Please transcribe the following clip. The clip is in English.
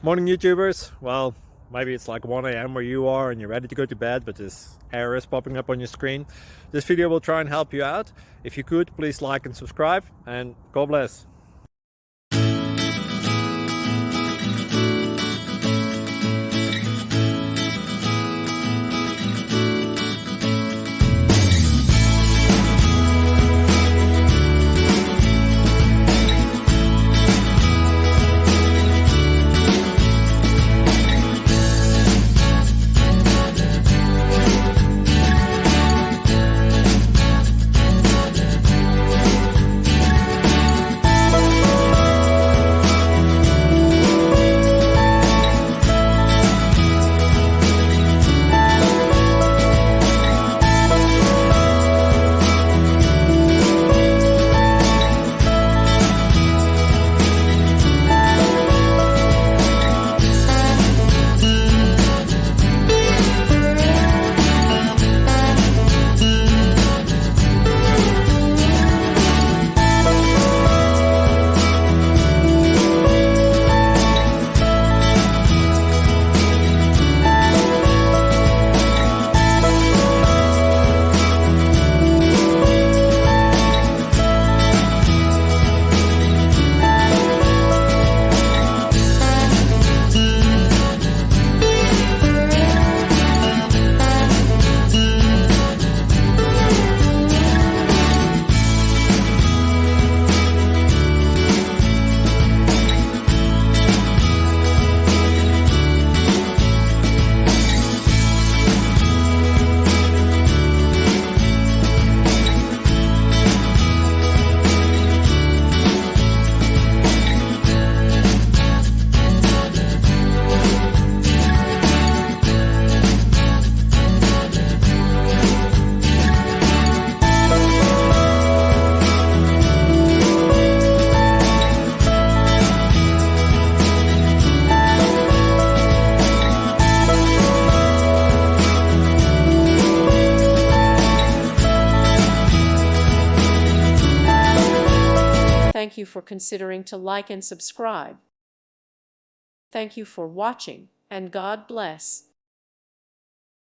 Morning YouTubers. Well, maybe it's like 1 a.m. where you are and you're ready to go to bed, but this error is popping up on your screen. This video will try and help you out. If you could, please like and subscribe, and God bless. Thank you for considering to like and subscribe. Thank you for watching, and God bless.